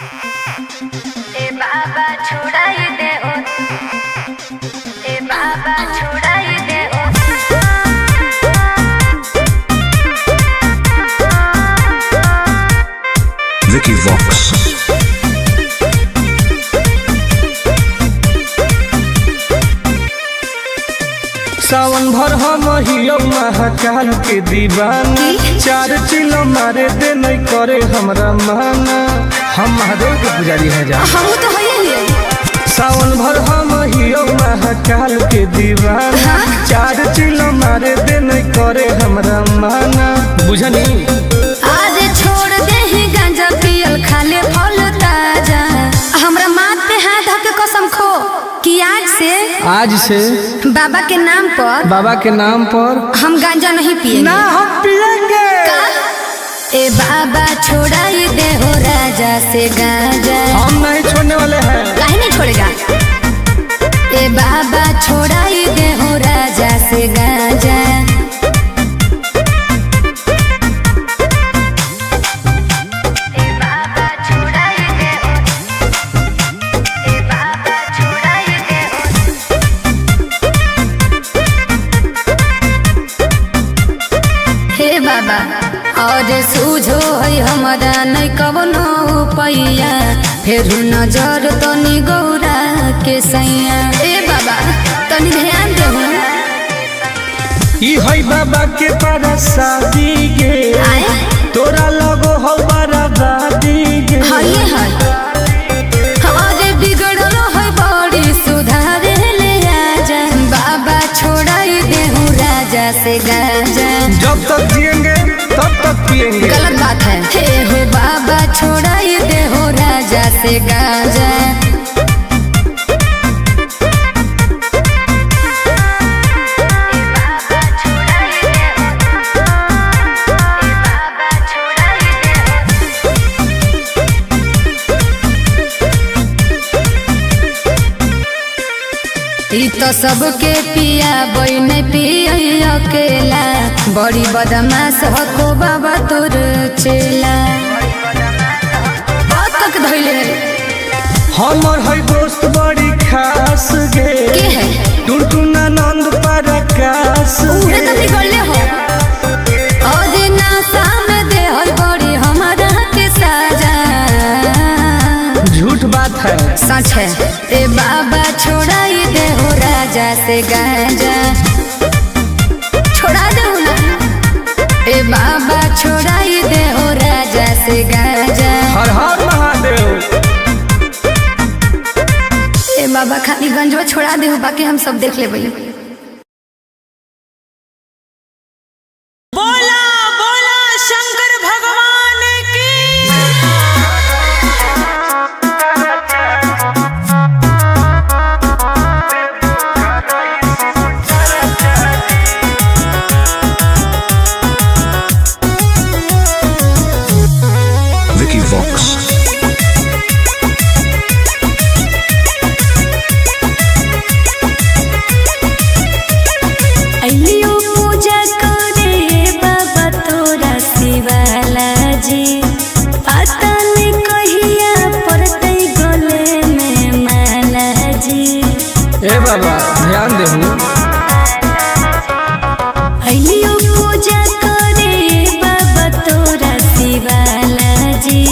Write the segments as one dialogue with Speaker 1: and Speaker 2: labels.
Speaker 1: ए बाबा छुड़ाई दे ओ, ए बाबा छुड़ाई दे ओ।
Speaker 2: Vicky Vox.
Speaker 3: सावन भर हम हियो महाकाल के दीवाना, चार चिलो मारे दे नहीं करे हमरा माना। हम महादेव के पुजारी है जा,
Speaker 1: हम तो होइए।
Speaker 3: सावन भर हम हियो महाकाल के दीवाना, चार चिलो मारे दे नहीं करे हमरा माना। बुझनी
Speaker 1: आज छोड़ दे ही गांजा पियल, खाले फल ताजा। हमरा माथ पे हाथ धके कसम खो कि आज से बाबा के नाम पर हम गांजा नहीं पिएंगे।
Speaker 3: ना हम पिएंगे।
Speaker 1: ए बाबा छोड़ाई दे हो राजा से गांजा।
Speaker 3: हम नहीं छोड़ने वाले हैं।
Speaker 1: काहे नहीं छोड़ेगा? ए बाबा छोड़ाई दे हो राजा से गांजा। ए बाबा छोड़ाई दे हो, ए बाबा छोड़ाई दे हो। हे बाबा और सूझो है हमारा नहीं कवनो पैया, फिर नजर तनी गौरा के सैया। ए बाबा तनी ध्यान दो।
Speaker 3: ई है बाबा के पारा शादी गे, तोरा लगो हो बराबादी गे।
Speaker 1: हाय हाय हमारे बिगड़लो है बड़ी, सुधारे ले आजा। बाबा छोड़ाई दे हूँ राजा से गांजा।
Speaker 3: जब तक जिएंगे तब तक पिएंगे।
Speaker 1: गलत बात है। हे हो बाबा छोड़ाई दे हो राजा से गांजा। ई तो सबके पिया बई नहीं पिया अकेला, बड़ी बदमाश हो बाबा तोर चेला। बात तक धइले
Speaker 3: हमर है दोस्त बड़ी खास गे,
Speaker 1: के है
Speaker 3: टुनटुना नंद पराकाश
Speaker 1: उहे
Speaker 3: गे।
Speaker 1: तो बिगड़ले हो। और नासा में दे है बड़ी हमारा के साजा।
Speaker 3: झूठ बात है।
Speaker 1: सच है। ए बाबा छोड़ाई दे हो राजा से गांजा। छोड़ा दे ना। ए बाबा छोड़ाई दे हो राजा से गांजा।
Speaker 3: हर हर महादेव।
Speaker 1: ए बाबा खाली गंजवा छोड़ा दे हो, बाकी हम सब देख ले भाई।
Speaker 4: बोला बोला शंकर भगवान की।
Speaker 2: Vicky Vox.
Speaker 1: अइलियो पूजा करे बाबा तोरा शिवाला जी। पता नहीं कहिया पड़ते गले में माला जी।
Speaker 3: ए बाबा ध्यान देहू।
Speaker 1: अइलियो पूजा करे बाबा तोरा शिवाला जी।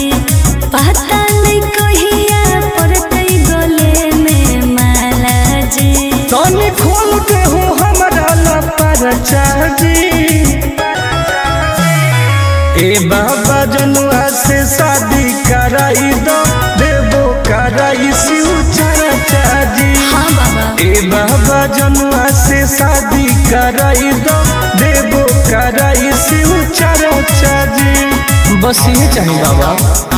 Speaker 1: पता नहीं कहिया पड़ते गले में माला जी।
Speaker 3: तनी खोल के हो हमरा लपरचा जी। ए बाबा जनुआ से शादी कराई दो, देवो कराई शिव चर्चा जी।
Speaker 1: हाँ बाबा
Speaker 3: ए बाबा जनुआ से शादी कराई दो, देवो कराई शिव चर्चा जी। बस ये चाहिए बाबा।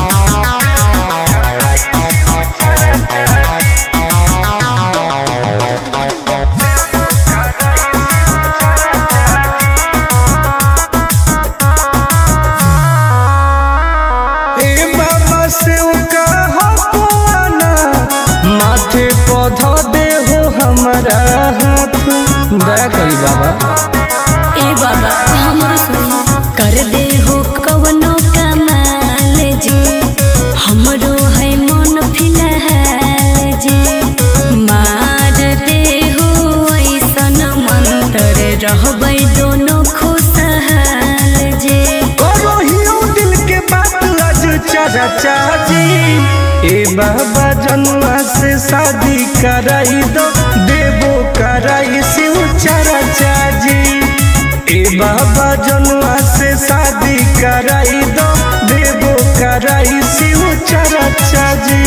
Speaker 3: माथे पौधा दे हो हमारा हाथ, दया करी बाबा।
Speaker 1: ए बाबा हमरो सुनो, कर दे हो कवनो कमाल जी। हमरो है
Speaker 3: चारा चाची। ए बाबा जनुआ से शादी कराई दो, देवो कराई शिव चारा चाची। ए बाबा जनुआ से शादी कराई दो, देवो कराई शिव चारा चाची।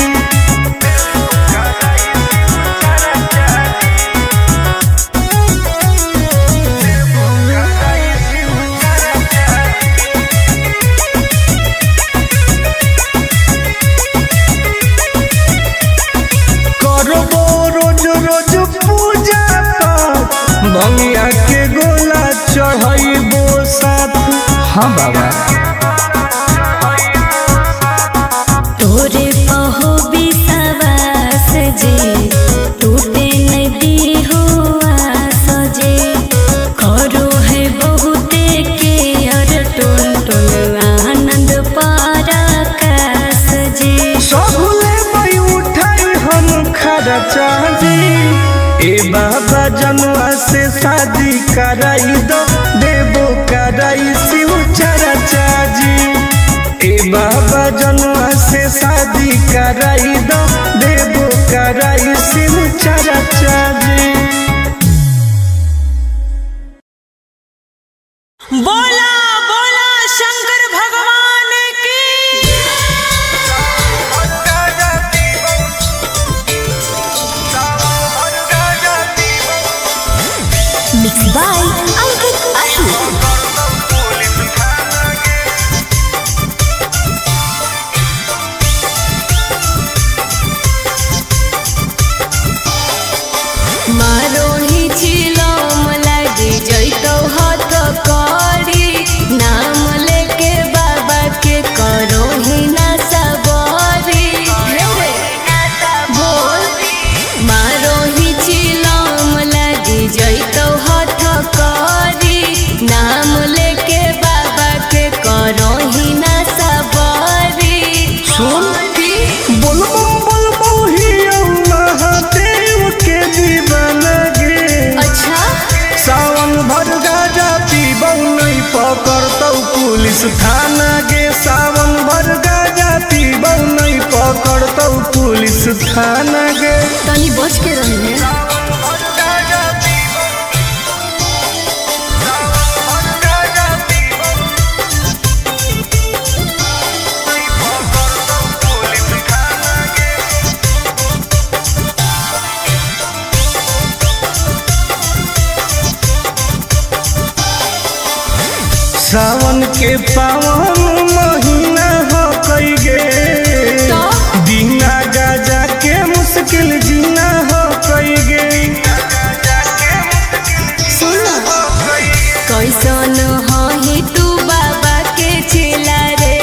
Speaker 3: भंगिया के गोला चढ़ाइबो साथ। हाँ बाबा
Speaker 1: तोरे पहो विश्वास जी, टूटे नदी हुआ सजे। करो है बहुते के और टोन टोन आनंद पराकाश जी।
Speaker 3: सबले मई उठाई हम खरा चाची। ए बाबा जनुआ से शादी कराई दो, देवो कराई शिव चारा चाची। ए बाबा जनुआ से शादी कराई दो, देवो कराई शिव चारा चाची।
Speaker 4: बोला बोला शंकर भगवान की।
Speaker 1: Mixed by Ankit Ashu. मारो ही चिलम लागी जैतो हाथ करी, नाम लेके बाबा के करो ही ना सबरी। बोल मारो ही चिलम लागी जैतो हाथ करी, नाम लेके बाबा के करो ही ना सबरी।
Speaker 3: सुन बोल बोल बहुहिया महादेव के दीवाना गे।
Speaker 1: अच्छा
Speaker 3: सावन भर गाजा पीबौ नहीं पकड़तौ पुलिस थाना गे। सावन भर गाजा पीबौ नहीं पकड़तौ पुलिस थाना गे।
Speaker 1: तनी बच के रही है।
Speaker 3: सावन के पावन महीना हो कई गे, बिना गाजा के मुश्किल जीना हो कई गे।
Speaker 1: कैसन ही तू बाबा के चेला रे,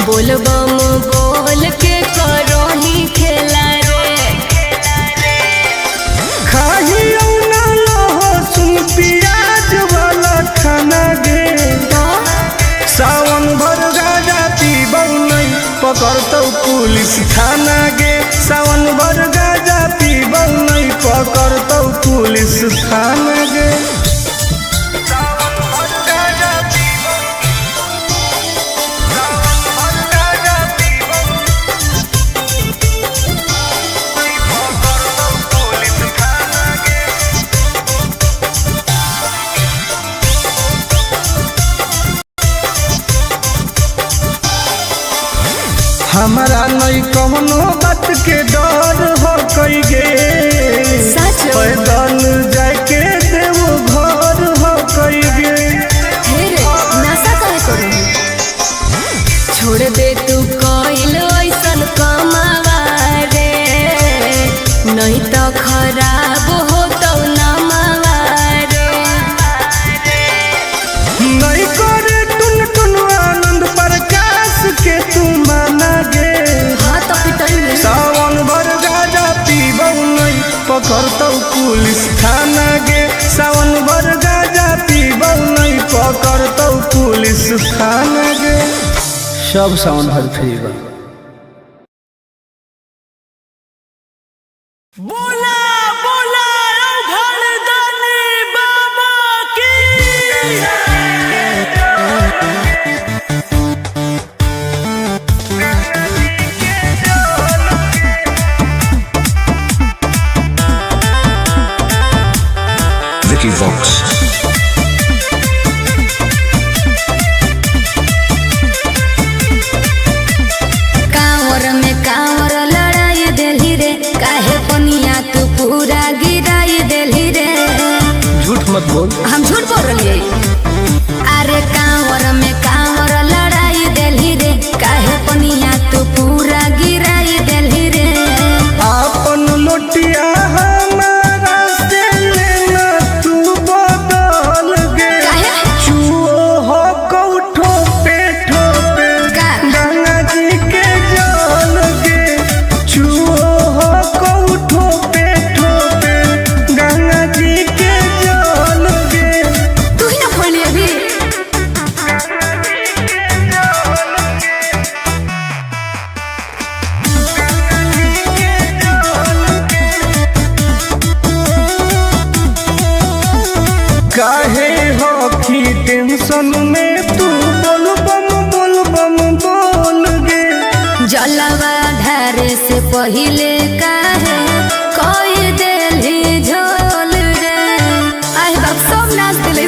Speaker 1: बोलबम बोल के करो ही खेला रे।
Speaker 3: खाही ना लहसुन प्याज वाला खाना गे। सावन भर गाजा पीबौ नहीं पकड़तौ पुलिस थाना गे। सावन भर गाजा पीबौ नहीं पकड़तौ पुलिस थाना गे। हमारा नहीं कौनो बात के डर हो कई गे। पैदल जाके देवो घर हो कई गे।
Speaker 1: नशा करे करो छोड़ दे तू कोइल ऐसन कमावा रे, नहीं तो खराब हो तो नमावा रे।
Speaker 3: नहीं करे टुन टुन आनंद प्रकाश के तू माना गे।
Speaker 1: हाँ तो पिटाई में
Speaker 3: सावन भर गाजा पीबौ नहीं पकड़तौ पुलिस थाना गे। सावन भर गाजा पीबौ नहीं पकड़तौ पुलिस थाना गे। सब सावन भर फ्री बा।
Speaker 4: बोला बोला घरदानी बाबा की।
Speaker 1: पहिले काहे कोई देली झोल रे। आई बाप सब नाच दिले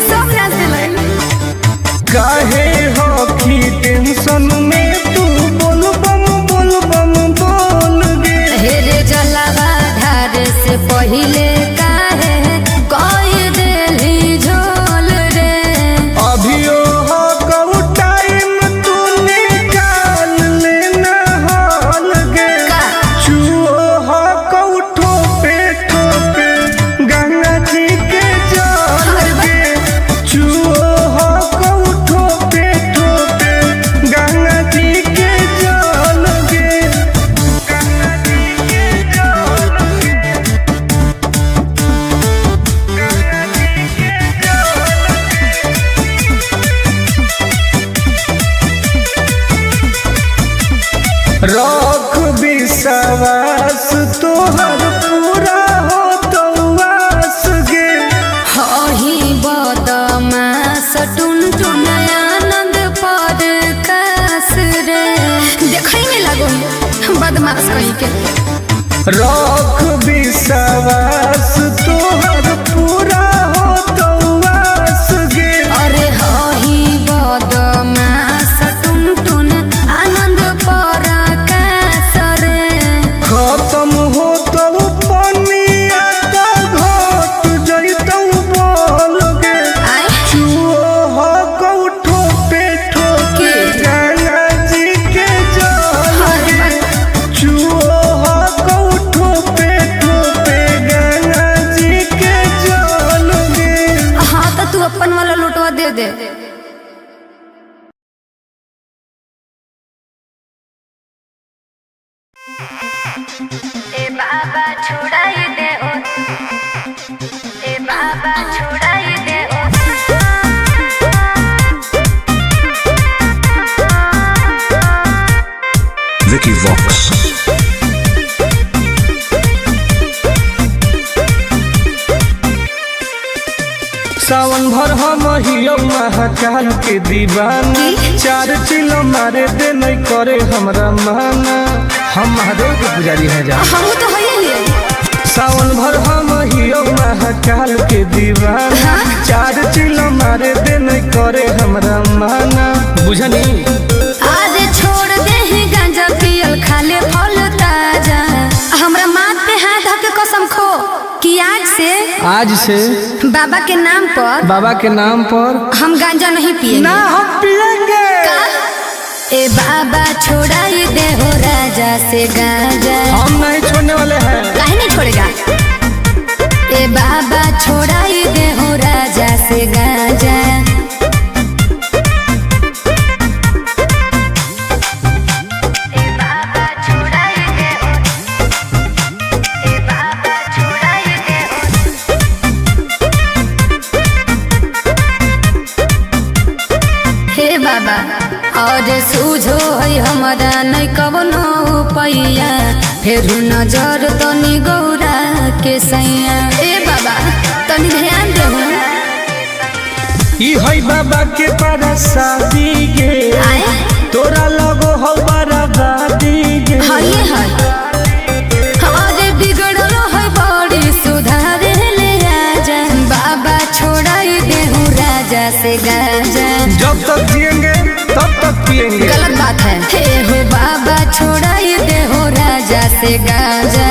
Speaker 3: काहे हो की टेंशन में तू बोल बम बोल गे।
Speaker 1: हे रे जलावा धार से पहिले काहे कोई देली झोल रे।
Speaker 3: अभियो हो कऊ टाइम तू निकाल लेना हाल गे। चुओ हो कऊ ठोपे गंगा जी के जल गे। चुओ हो कऊ ठोपे गंगा जी के जल गे। गंगा जी के जल गे। गंगा जी के रख विश्वास तोहर पूरा हो तो वास गे।
Speaker 1: हही बदमास टुन आनंद पर कास रे। देखै में लगो बदमाश कहीं के।
Speaker 3: रख विश्वास तोहर पूरा हो तो वास गे।
Speaker 1: अरे हही बदमास टुन आनंद पर कास रे।
Speaker 3: खत्म हो तो पनिया तो घट जइतौ बोल गे।
Speaker 1: आय
Speaker 3: चुओ हो कऊ ठोपे गंगा जी के जल गे। चुओ हो कऊ ठोपे गंगा जी के जल गे।
Speaker 1: हाँ तो तू अपन वाला लुटवा दे दे। ए बाबा छुड़ाई दे ओ, ए बाबा छुड़ाई दे ओ।
Speaker 2: Vicky Vox.
Speaker 3: सावन भर हम हियो महाकाल के दीवाना। चार चिलो मारे दे नहीं करे हमरा माना। हम महादेव के पुजारी हैं जा।
Speaker 1: हम तो होइए लिए।
Speaker 3: सावन भर हम हियो महाकाल के दीवाना। चार चिलो मारे दे नहीं करे हमरा माना। बुझनी
Speaker 1: आज छोड़ दे ही गांजा पियल खाले फल ताजा। हमरा माथ पे हाथ धके कसम खो कि आज से बाबा के नाम पर हम गांजा नहीं पिएंगे।
Speaker 3: ना हम पिएंगे।
Speaker 1: ए बाबा छोड़ाई दे हो राजा से गांजा।
Speaker 3: हम नहीं छोड़ने वाले हैं।
Speaker 1: काहे नहीं छोड़ेगा। ए बाबा छोड़ाई दे हो राजा से गांजा। बाबा और सूझो है हमारा नहीं कवनो पैया। फिर नजर तनी गौरा के सैया। ए बाबा तनी ध्यान देहु।
Speaker 3: ई है बाबा के पारा शादी गे। तोरा लगो हो बराबादी गे।
Speaker 1: हाय अरे बिगड़ल है बड़ी सुधारे ले आजा। बाबा छोड़ाई देहु राजा से गांजा।
Speaker 3: जब तक जिएंगे तब तक पिएंगे।
Speaker 1: गलत बात है। हे हो बाबा छोड़ाई दे हो राजा से गांजा।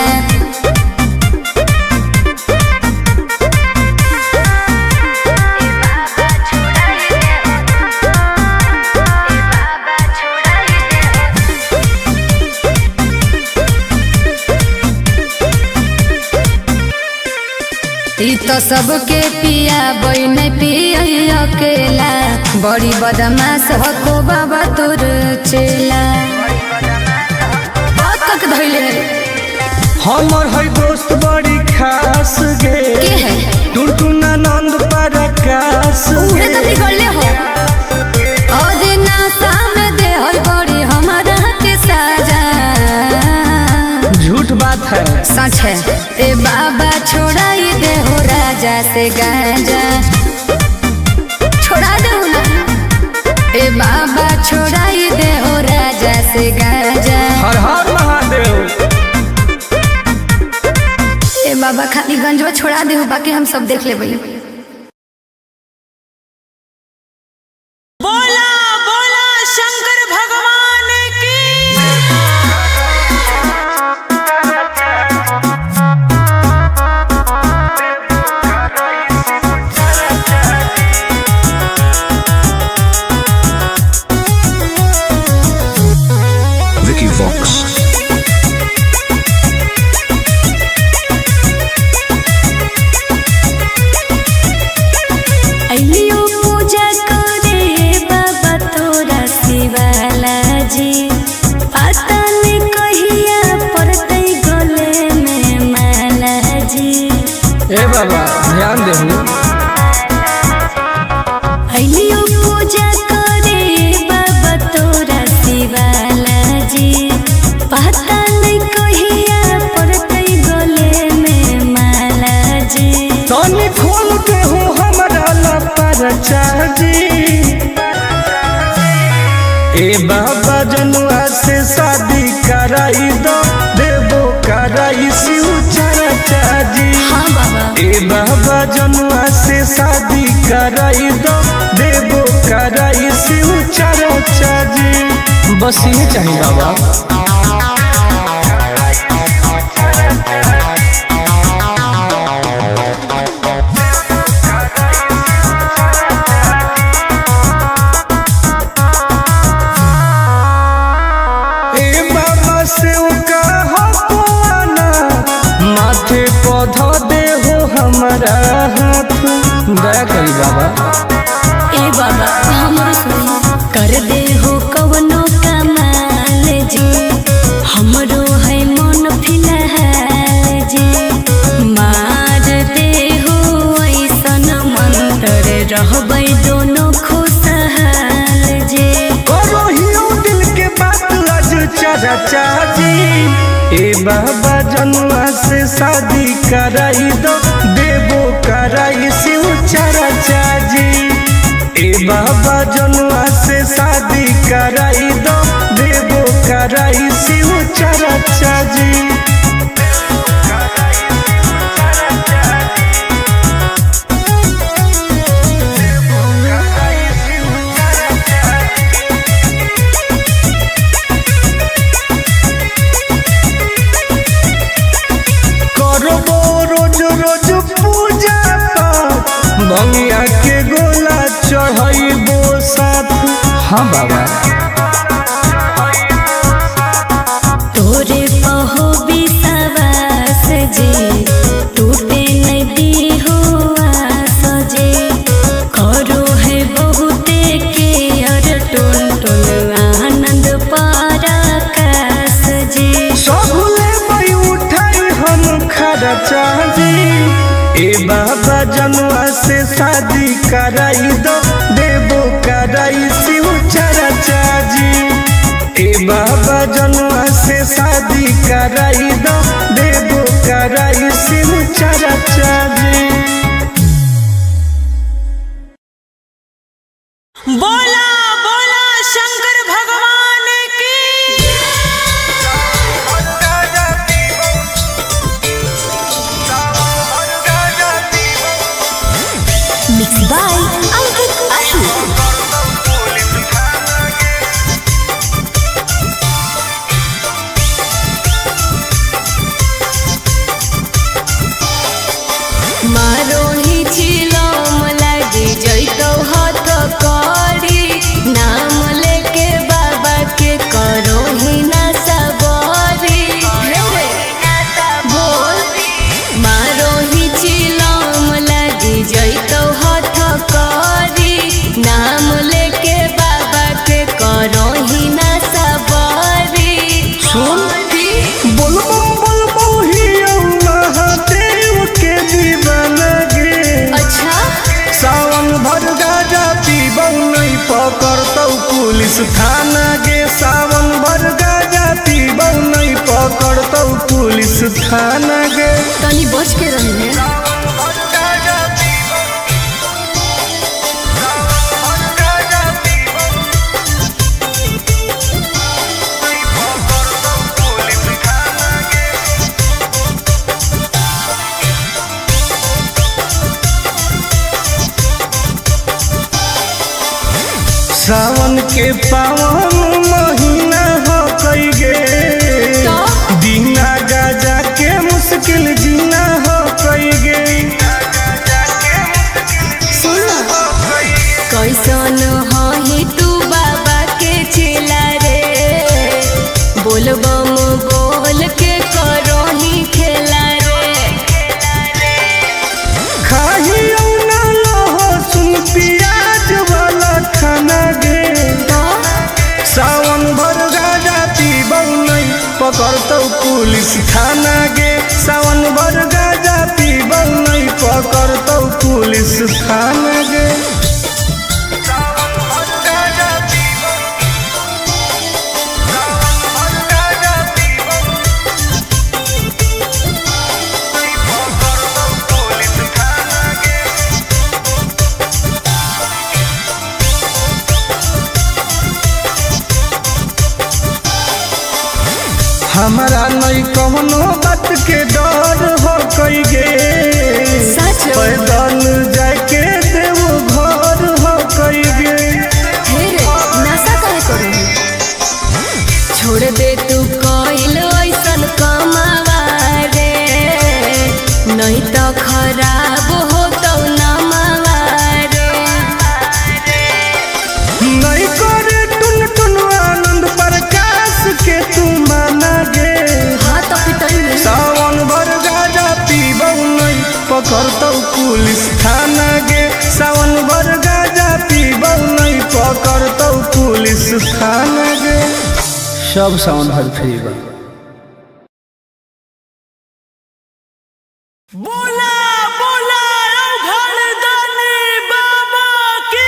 Speaker 1: ई तो सबके पिया बई नहीं पिया अकेला। बड़ी बदमाश हो बाबा तोर चेला। बात तक धइले
Speaker 3: हमर है दोस्त बड़ी खास गे।
Speaker 1: के है
Speaker 3: टुनटुन आनंद पराकाश
Speaker 1: उहे तो बिगड़ले हो। और नासा में दे हो बड़ी हमारा के साजा।
Speaker 3: झूठ बात है
Speaker 1: सच है। ए बाबा छोड़ाई दे हो राजा से गांजा। छोड़ा दे ना। ए बाबा छोड़ाई दे हो राजा से गांजा।
Speaker 3: हर हर महादेव।
Speaker 1: गंजवा छोड़ा दे बाकी हम सब देख ले भाई।
Speaker 4: बोला बोला शंकर भगवान की।
Speaker 2: Vicky Vox.
Speaker 1: अइलियो पूजा करे बाबा तोरा शिवाला जी, पता नहीं कहिया पड़तै गले में माला जी।
Speaker 3: ए बाबा ध्यान देहु।
Speaker 1: अइलियो पूजा करे बाबा तोरा शिवाला जी, पता नहीं कहिया पड़तै गले में माला जी।
Speaker 3: तनी खोल के हो हमरा लपरचा जी। ए बाबा जनुआ से शादी कराई दो, देवो कराई शिव चर्चा जी।
Speaker 1: हाँ बाबा।
Speaker 3: ए बाबा जनुआ से शादी कराई दो, देवो कराई शिव चर्चा जी। बस ये चाहिए बाबा। माथे पौधा दे हो हमारा हाथ, दया करी बाबा।
Speaker 1: ए बाबा हमरो सुनी कर दे हो कवनो कमाल जी, हमरो है मन फिलहाल जी। मार दे हो ऐसन मंत्र रहबै दोनों खुशहाल जी।
Speaker 3: करो हियो दिल के बात आज चर्चा जी। ए बाबा जनुआ से शादी कराई दो, देवो कराई शिव चर्चा जी। ए बाबा जनुआ से शादी कराई दो, देवो कराई शिव चर्चा जी। भंगिया के गोला चढ़ाइबो साथ। हाँ बाबा।
Speaker 1: तोरे पहो विश्वास जी, टूटे नहीं दी हो आस जी। करो है बहुते के और टोन टोन आनंद पराकाश जी।
Speaker 3: सबले भाई उठाई हम खर्चा जी। ए बाबा जनुआ से शादी कराई दो, देवो कराई शिव चर्चा जी। ए बाबा जनुआ से शादी कराई दो, देवो कराई शिव चर्चा जी।
Speaker 4: बोला बोला शंकर भगवान की।
Speaker 1: Mix by Ankit Ashu. मारो ही चिलम लागी जइतो हाथ करी, नाम लेके बाबा के करो ही ना सबरी। बोल मारो ही चिलम लागी जइतो हाथ करी, नाम लेके बाबा के करो ही ना सबरी।
Speaker 3: सुन बोल ही महादेव के दीवाना गे।
Speaker 1: अच्छा
Speaker 3: सावन भर गाजा पीबौ नहीं पकड़तौ पुलिस थाना गे। सावन भर गाजा पीबौ नहीं पकड़तौ पुलिस थाना गे।
Speaker 1: तनी बच के रही है।
Speaker 3: पावन महीना हो कई गे दीना गाजा के मुश्किल जीना हो कई गे।
Speaker 1: कैसन हो तू बाबा के चेला रे बोल बम बोल के करो ही खेला रे।
Speaker 3: खाही ना लहो सुन प्याज वाला खाना गे सावन भर गाजा पीबौ नहीं पकड़तौ पुलिस थाना गे सावन भर गाजा पीबौ नहीं पकड़तौ पुलिस थाना गे। हमारा नहीं कवनो बात के डर हो कई गे पैदल जाके देवो घर हो कई गे।
Speaker 1: नशा करे करो छोड़ दे तू कोइल ऐसन कमावा रे नहीं तो खराब हो तो नमावा रे।
Speaker 3: नहीं करे टुन टुन आनंद प्रकाश के तू माना गे सावन भर गाजा पीबौ नहीं पकड़तौ पुलिस थाना गे सावन भर गाजा पीबौ नहीं पकड़तौ पुलिस थाना गे। सब सावन भर फ्री बा।
Speaker 4: बोला बोला घरदानी बाबा की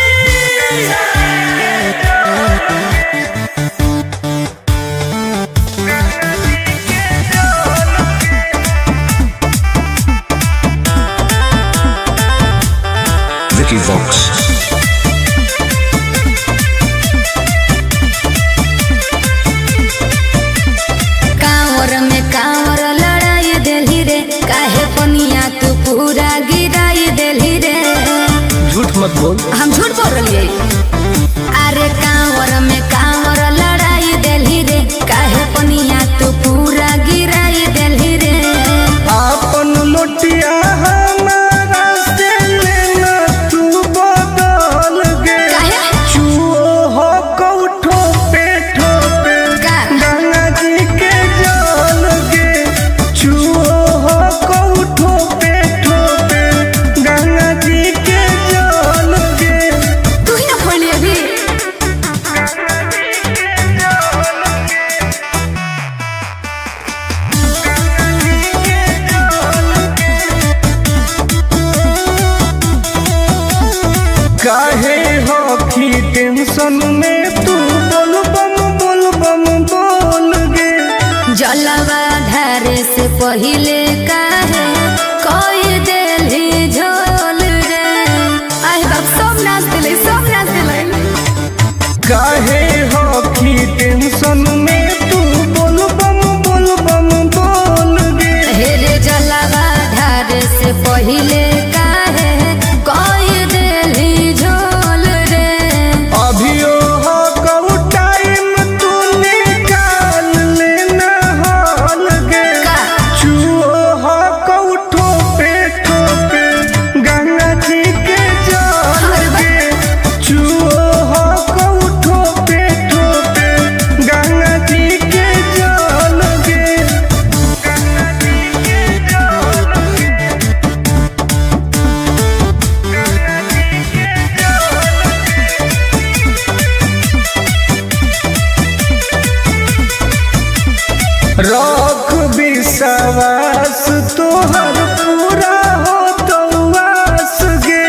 Speaker 2: Vicky Vox.
Speaker 1: कांवर में कांवर लड़ाई देली रे काहे पनिया तू पूरा गिराई देली रे।
Speaker 3: झूठ मत बोल
Speaker 1: हम झूठ बोल रही अरे कांवर में कांवर लड़ाई देली रे काहे पनिया तू पूरा गिराई देली रे।
Speaker 3: आपन लोटिया हमारा से लेना तू बदल गे चुओ हो कौठो पे ठोपे गंगा जी के जल गे चुओ हो कौठो पे ठोपे गंगा जी के जल गे।
Speaker 1: तू ही ना खोली अभी
Speaker 3: काहे हो की टेंशन में तू बोल बम बोल गे
Speaker 1: जलवा धारे से पहिले काहे कोई देली झोल रे। आए बाप सब नाच दिले
Speaker 3: काहे हो की टेंशन में तू बोल बम बोल गे।
Speaker 1: हेरे जलवा धारे से पहिले काहे कोई देली झोल रे।
Speaker 3: अभियो हो कऊ टाइम तू निकाल लेना हाल गे चुओ हो कऊ ठोपे ठोपे गंगा जी के जल गे चुओ हो कऊ ठोपे ठोपे गंगा जी के जल गे। रख विश्वास तोहर पूरा हो तो आस गे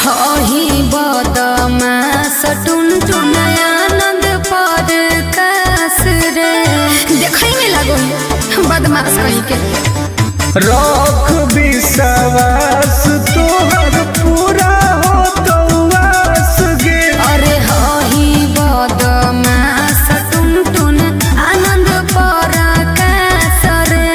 Speaker 1: हही बदमाश टुन टुन आनंद पर कास रे। देखई में लगो बदमाश कहीं के
Speaker 3: रख विश्वास तोहर पूरा हो तो आस गे।
Speaker 1: अरे हही बदमाश टुन टुन आनंद पर कास रे।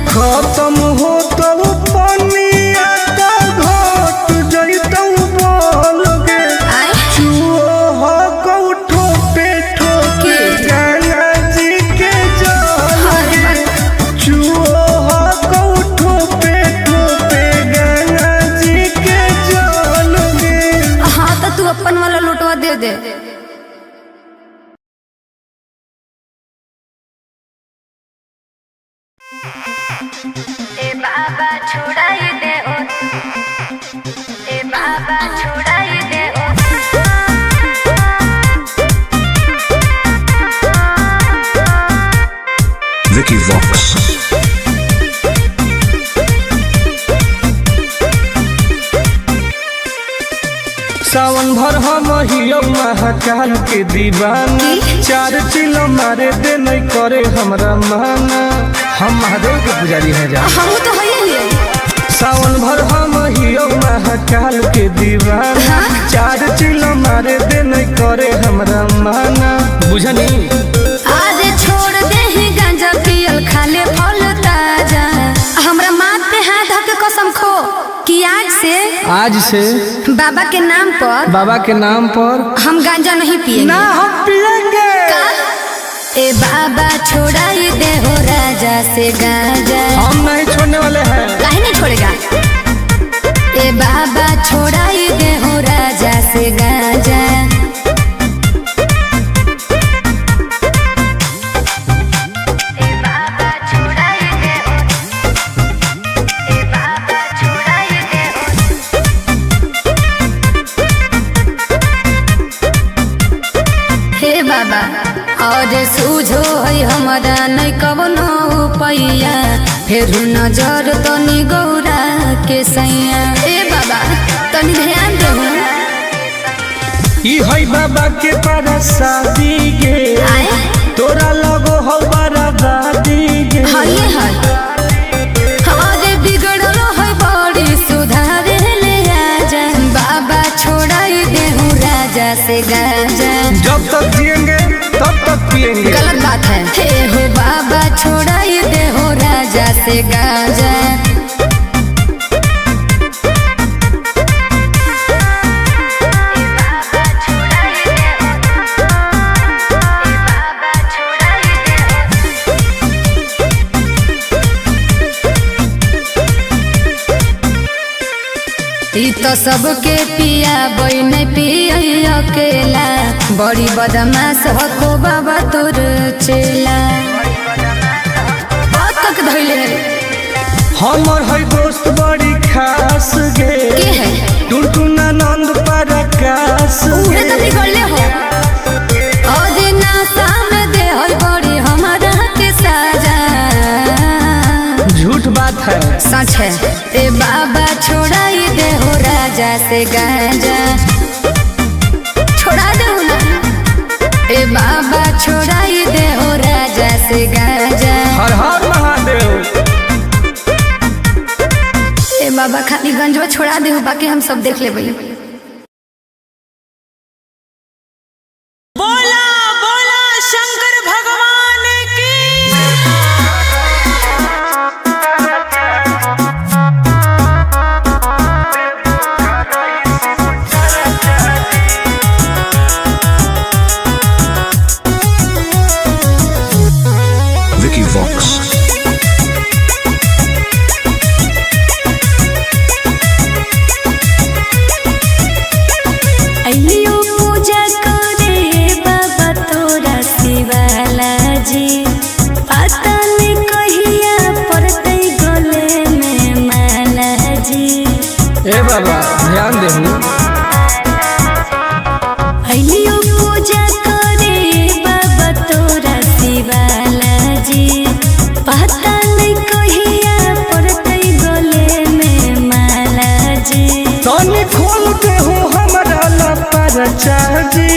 Speaker 3: खत्म हो तो पनिया तो घट जैतौ बोल गे चुओ हो कौठो पे
Speaker 1: ए बाबा छोड़ाई दे ओ, ए बाबा छोड़ाई दे ओ।
Speaker 2: Vicky Vox.
Speaker 3: सावन भर हम हियो महाकाल के दीवाना, 4 चिलो मारे दे नहीं करे हमरा माना। हम महादेव के पुजारी हैं जा,
Speaker 1: हम तो है।
Speaker 3: सावन भर हम हियो महाकाल के दीवाना, 4 चिलो मारे दे नहीं करे हमरा माना। बुझनी
Speaker 1: आज छोड़ दे ही गांजा पियल खाले फल ताजा। हमरा माथ पे हाथ धके कसम खो कि आज से बाबा के नाम पर हम गांजा नहीं पिएंगे।
Speaker 3: ना हम पिएंगे।
Speaker 1: ए बाबा छोड़ाई दे हो राजा से गांजा।
Speaker 3: हम नहीं छोड़ने वाले हैं।
Speaker 1: काहे नहीं छोड़ेगा? ए बाबा छोड़ाई दे हो राजा से गांजा। बाबा और सूझो है हमारा नहीं कवनो पैया, फिर नजर तनी गौरा के सैया। ए बाबा तनी ध्यान दो।
Speaker 3: ई है बाबा के परसादी गे, तोरा लगो हो बराबादी गे।
Speaker 1: हाय हाय अरे बिगड़ल है बड़ी सुधारे ले आजा। बाबा छोड़ाई दे हूँ राजा से गांजा।
Speaker 3: जब तक जिएंगे तब तक पिएंगे।
Speaker 1: गलत बात है। हे हो बाबा छोड़ाई दे हो राजा से गांजा। ई तो सबके पिया बन पिया अकेला, बड़ी बदमाश हो बाबा तोर चेला। तक धैले
Speaker 3: हमर है दोस्त बड़ी खास गे,
Speaker 1: के है
Speaker 3: टुनटुना नंद परकाश
Speaker 1: उहे तो बिगड़ले हो। और नासा में दे है बड़ी हमारा के साजा।
Speaker 3: झूठ बात है
Speaker 1: सच है। ए बाबा छोड़ाई दे हो राजा से गांजा। छोड़ा दे ना। ए बाबा छोड़ाई दे हो राजा से गांजा।
Speaker 3: हर हर महादेव।
Speaker 1: ए बाबा खाली गंजवा छोड़ा दे हो, बाकी हम सब देख लेबै।
Speaker 4: बोला बोला शंकर भगवान की।
Speaker 2: Vicky Vox.
Speaker 1: अइलियो पूजा करे बाबा तोरा शिवाला जी। पता नहीं कहिया पड़तै गले में माला जी।
Speaker 3: ए बाबा ध्यान देहु।
Speaker 1: अइलियो पूजा करे बाबा तोरा शिवाला जी। पता नहीं कहिया पड़तै गले में माला जी।
Speaker 3: तनी खोल के हो हमरा लपरचा जी।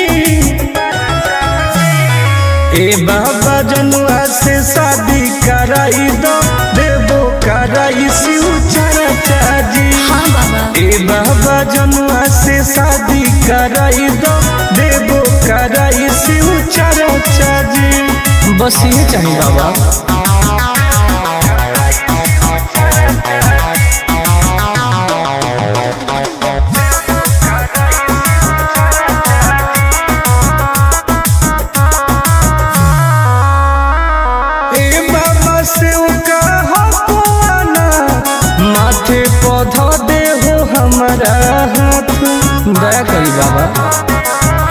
Speaker 3: ए बाबा जनुआ से शादी कराई दो, देवो कराई शिव चर्चा जी।
Speaker 1: हाँ बाबा
Speaker 3: ए बाबा जनुआ से शादी कराई दो, देवो कराई शिव चर्चा जी। बस ये चाहिए बाबा। माथे पौधा दे हो हमारा हाथ, दया करी बाबा।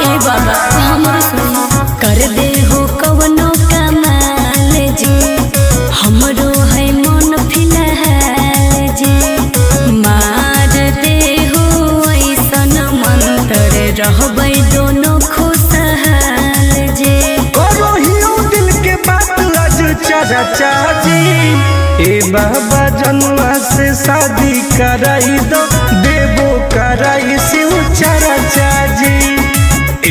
Speaker 1: ए बाबा हमरो सुनो कर दे हो कवनो कमाल जी। हमरो है
Speaker 3: चर्चा जी। ए बाबा जनुआ से शादी कराई दो, देवो कराई शिव चर्चा जी।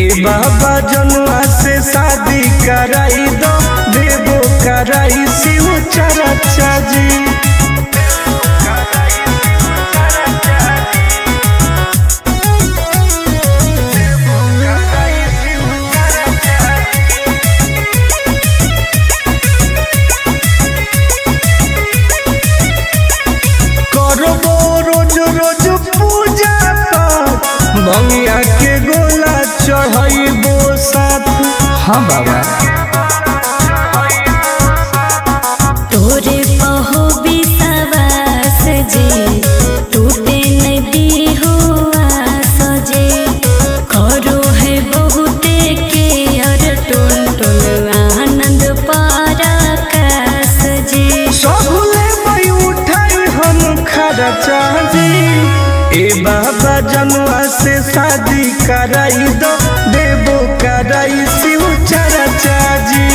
Speaker 3: ए बाबा जनुआ से शादी कराई दो, देवो कराई शिव चर्चा जी। बंगिया के गोला चढ़ाइबो साथ। हाँ बाबा
Speaker 1: तोरे पहो विश्वास जे टूटे नदी हुआ सजे करो है बहुते के अर टुन टुन आनंद पराकाश जे
Speaker 3: सबले मई उठाई हम खर्चा जी। ए बाबा जनुआ से शादी कराई दो, देवो कराई शिव चर्चा जी।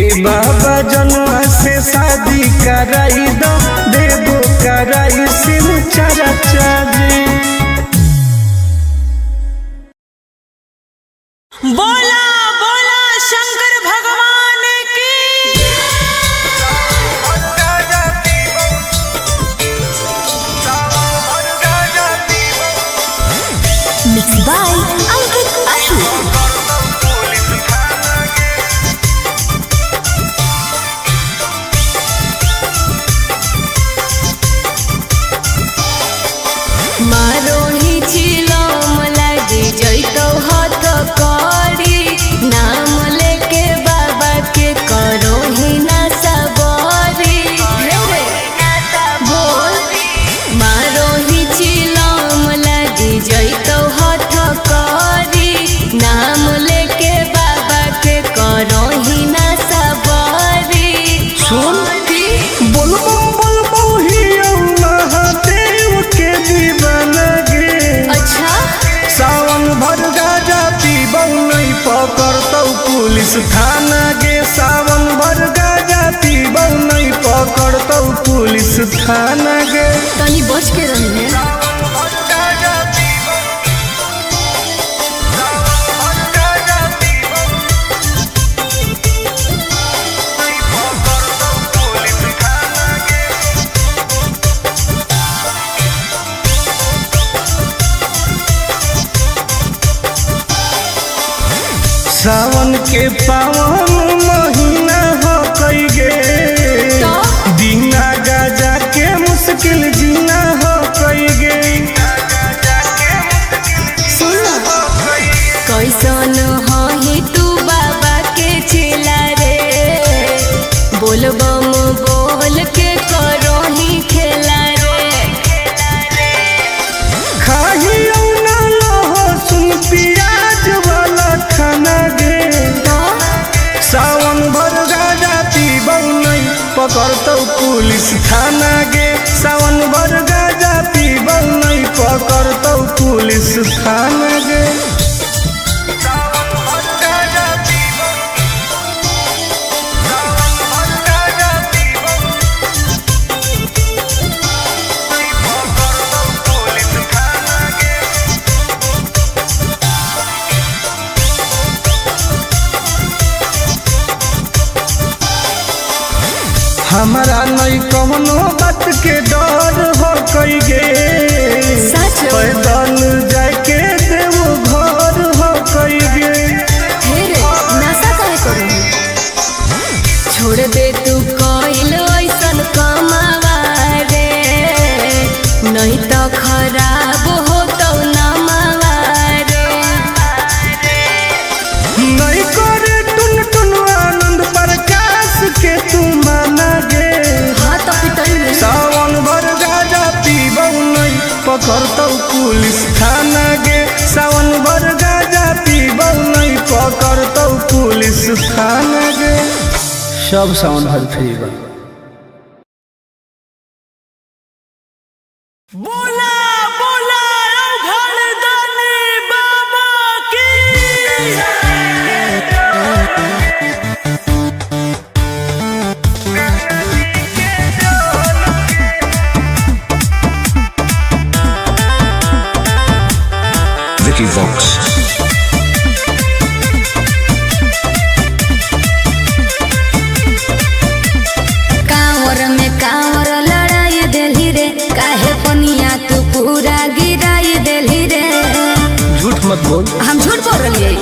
Speaker 3: ए बाबा जनुआ से शादी कराई दो, देवो कराई शिव चर्चा जी।
Speaker 4: बोला बोला शंकर भगवान की।
Speaker 1: Mix by Ankit Ashu. मारोही छिलो मलागी जइतो हाथ करी नाम लेके बाबा के करो ही ना सबरी बोल। मारोही छिलो मलागी जइतो हाथ करी नाम लेके बाबा के करो ही ना सबरी।
Speaker 3: सुन बोलबो ही महादेव के दीवाना गे।
Speaker 1: अच्छा
Speaker 3: सावन भर गाजा पीबौ नहीं पकड़तौ पुलिस थाना गे। सावन भर गाजा पीबौ नहीं पकड़तौ पुलिस थाना गे।
Speaker 1: तनी बच के रही है।
Speaker 3: सावन के पावन महीना हो कई गे, बिना गाजा के मुश्किल जीना हो कई गे।
Speaker 1: कैसन ही तू बाबा के चेला रे बोलबम बोल के करो ही खेला रे।
Speaker 3: खाही ना लहसुन प्याज वाला खाना गे। सावन भर गाजा पीबौ नहीं पकड़तौ पुलिस थाना गे। सावन भर गाजा पीबौ नहीं पकड़तौ पुलिस थाना गे। हमारा नहीं कौनो बात के डर हो कई गे। पैदल जाके देवो घर हो कई गे।
Speaker 1: नशा काहे करू छोड़ दे तू कइल ऐसन कमावा रे नहीं तो खराब हो तो नमावा रे।
Speaker 3: नहीं करे टुन टुन आनंद प्रकाश के तू माना गे।
Speaker 1: हाँ तो पिटाई
Speaker 3: सावन भर गाजा पीबौ नहीं पकड़तौ पुलिस थाना गे। सावन भर गाजा पीबौ नहीं पकड़तौ पुलिस थाना गे। सब सावन भर फ्री बा।
Speaker 4: बोला बोला घरदानी बाबा की।
Speaker 2: Vicky Vox.
Speaker 1: कांवर में कांवर लड़ाई देली रे, काहे पनिया तू पूरा गिराई देली रे।
Speaker 3: झूठ मत बोल।
Speaker 1: हम झूठ बोल रही।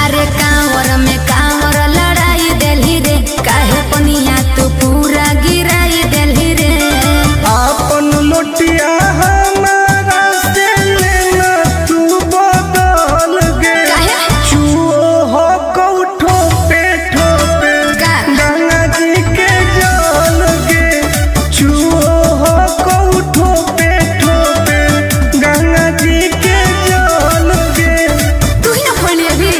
Speaker 1: अरे कांवर में कांवर लड़ाई देली रे, काहे पनिया तू पूरा गिराई देली रे।
Speaker 3: आपन लोटिया हमारा से लेना तू बदल गे। चुओ हो कौठो पे ठोपे गंगा जी के जल गे। चुओ हो कौठो पे ठोपे गंगा जी के जल गे।
Speaker 1: तू ही ना खोली अभी।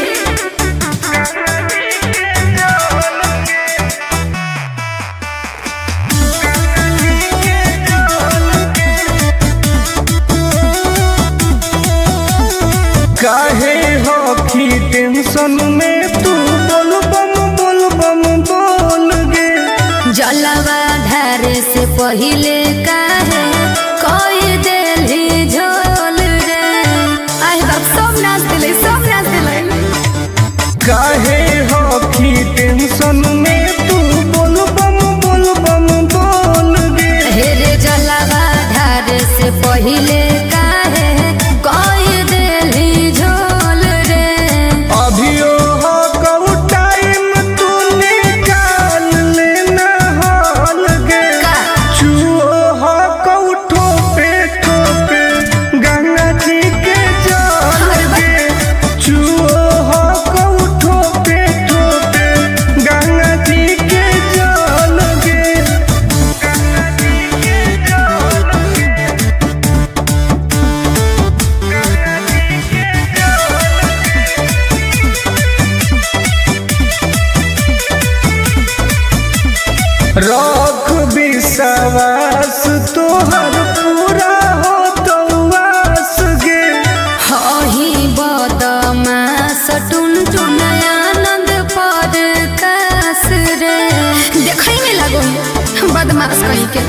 Speaker 3: काहे हो की टेंशन में तू बोल बम बोल गे।
Speaker 1: जलवा ढारे से पहिले काहे कोई देली झोल रे। आई बाप सब नाच दिले, सब नाच दिले।
Speaker 3: काहे हो की टेंशन में तू बोल बम बोल गे।
Speaker 1: हे रे जलवा ढारे से पहिले काहे कोई देली झोल रे।
Speaker 3: अभियो हो कऊ टाइम तू निकाल लेना हाल गे। चुओ हो कऊ ठोपे ठोपे गंगा जी के जल गे। चुओ हो कऊ ठोपे ठोपे गंगा जी के जल गे। गंगा जी के जल गे। रख विश्वास तोहर पूरा हो तो वास गे।
Speaker 1: हही बदमाश टुन टुन आनंद पर कास रे। देखई में लगो बदमाश कहीं के।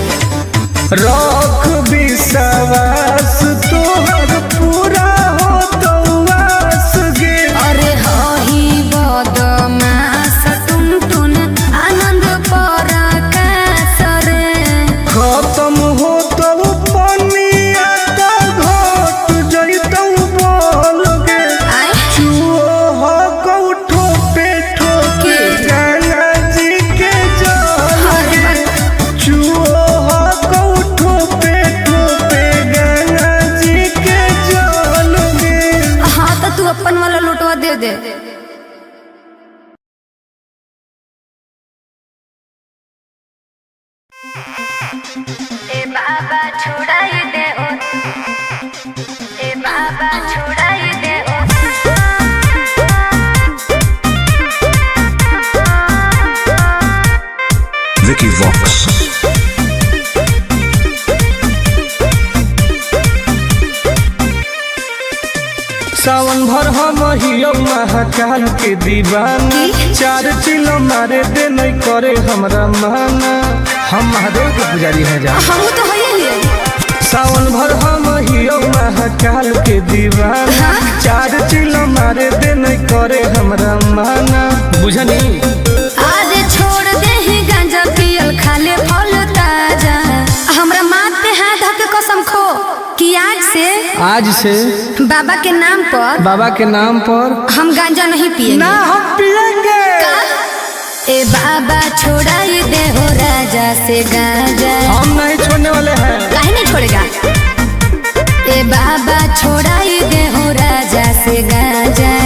Speaker 3: रख विश्वास तोहर पूरा हो तो वास गे।
Speaker 1: अरे हही बदमाश टुन टुन आनंद पर कास रे।
Speaker 3: खत्म हो तो पनिया तो घट जइतौ बोल गे।
Speaker 1: आय
Speaker 3: चुओ हो कौठो पे ठोके गंगा जी के जल गे। चुओ हो कौठो पे ठोके गंगा जी के जल गे।
Speaker 1: हाँ तो तू अपन वाला लुटवा दे दे। ए बाबा छोड़ाई दे ओ, ए बाबा छोड़ाई दे ओ।
Speaker 2: Vicky Vox.
Speaker 3: सावन भर हम हियो महाकाल के दीवाना। चार चिलो मारे दे नहीं करे हमरा माना। हम महादेव के पुजारी हैं जा।
Speaker 1: हम तो है ही।
Speaker 3: सावन भर हम हियो महाकाल के दीवाना। चार चिलो मारे दे नहीं करे हमरा माना। बुझनी
Speaker 1: आज छोड़ दे ही गांजा पियल खाले फल ताजा। हमरा माथ पे हाथ धके कसम खो कि आज से बाबा के नाम पर हम गांजा नहीं पिएंगे।
Speaker 3: ना हम पिएंगे।
Speaker 1: ए बाबा छोड़ाई दे हो राजा से गांजा।
Speaker 3: हम नहीं छोड़ने वाले हैं।
Speaker 1: काहे नहीं छोड़ेगा। ए बाबा छोड़ाई दे हो राजा से गांजा।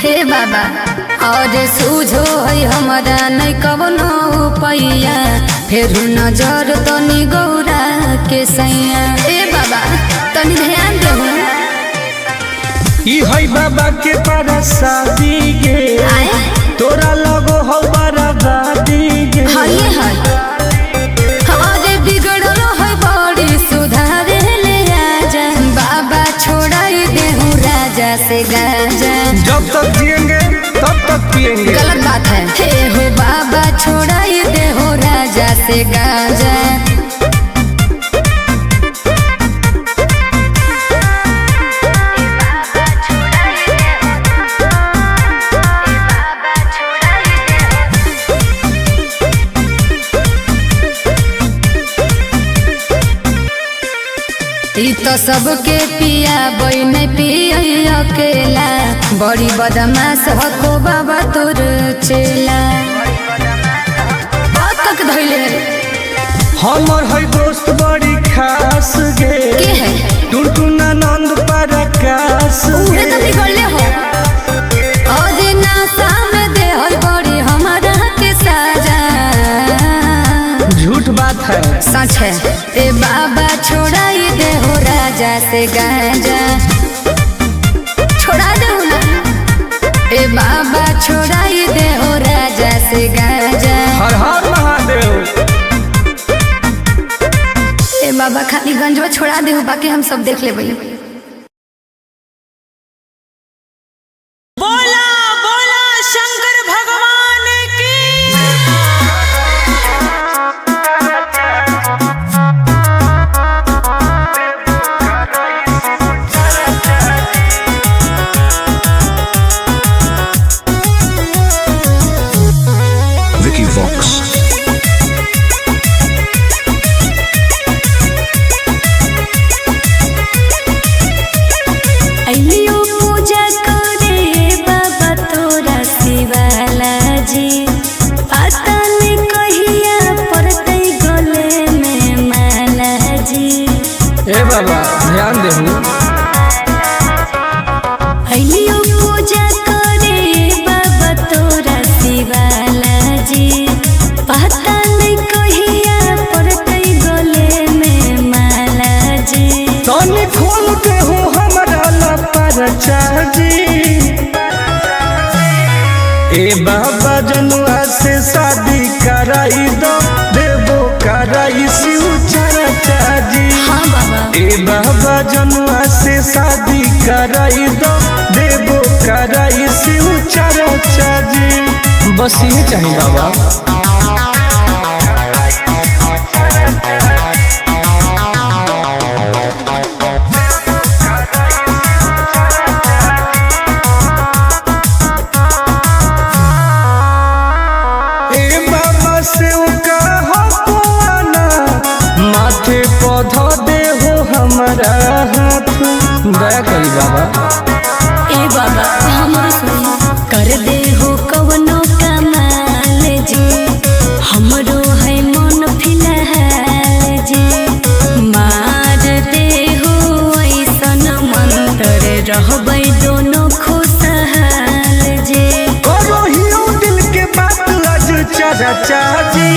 Speaker 1: हे बाबा और सूझो है हमारा नहीं कवनो पैया। फिर नजर तनी गौरा के सैया। ए बाबा तनी ध्यान दे।
Speaker 3: ई है बाबा के पारा शादी गे। तोरा लगो हो बराबादी गे।
Speaker 1: हाय हाय अरे बिगड़लो है बड़ी सुधारे ले आजा। बाबा बाबा छोड़ाई दे हो राजा से गाजा। तो सबके पिया बई नहीं पिया अकेला, बड़ी बदमाश हको बाबा तोर चेला। तक धैले
Speaker 3: हमर है दोस्त बड़ी खास गे,
Speaker 1: के है
Speaker 3: टुनटुना नंद परकाश
Speaker 1: उहे तो बिगड़ले हो। और नासा में दे हर बड़ी हमारा के साजा।
Speaker 3: झूठ बात है
Speaker 1: सच है। ए बाबा छोड़ाई दे हो राजा से गाजा, छोड़ा दे ना। ए बाबा छोड़ाई दे हो राजा से गाजा।
Speaker 3: हर हर महादेव।
Speaker 1: ए बाबा खाली गंजवा छोड़ा दे हो, बाकी हम सब देख लेबै।
Speaker 4: बोला बोला शंकर भगवान की।
Speaker 2: Vicky Vox.
Speaker 1: अइलियो पूजा करे बाबा तोरा शिवाला जी, पता नहीं कहिया पड़तै गले में माला जी।
Speaker 3: ए बाबा ध्यान देहु।
Speaker 1: अइलियो पूजा करे बाबा तोरा शिवाला जी, पता नहीं कहिया पड़तै गले में माला जी।
Speaker 3: तनी खोल के हो हमरा ला परचा जी। ए बाबा जनुआ से शादी कराई दो, देवो कराई शिव चर्चा जी।
Speaker 1: हाँ बाबा
Speaker 3: ए बाबा जनुआ से शादी कराई दो, देवो कराई शिव चर्चा जी। बस ये चाहिए बाबा। माथे पौधा दे हो हमारा हाथ, दया करी बाबा।
Speaker 1: ए बाबा हमरो सुनी कर दे हो कवनो कमाल जी, हमरो है मन फिलहाल जी। मार दे हो ऐसन मंत्र रहबै दोनों खुशहाल जी।
Speaker 3: करो हियो दिल के बात आज चर्चा जी।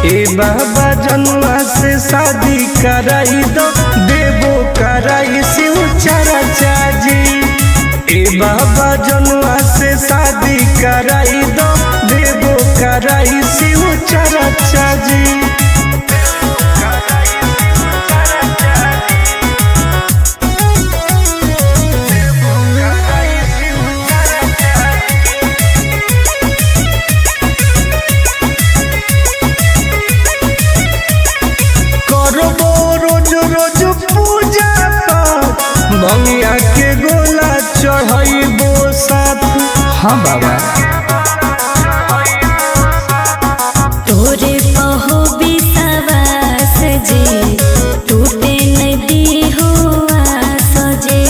Speaker 3: ए बाबा जनुआ से शादी कराई दो, देवो कराई शिव चर्चा जी। ए बाबा जनुआ से शादी कराई दो, देवो कराई शिव चर्चा जी। बंगिया के गोला चढ़ाइबो साथ। हाँ बाबा
Speaker 1: तोरे पहो विश्वास जी, टूटे नहीं दी हो आस जी।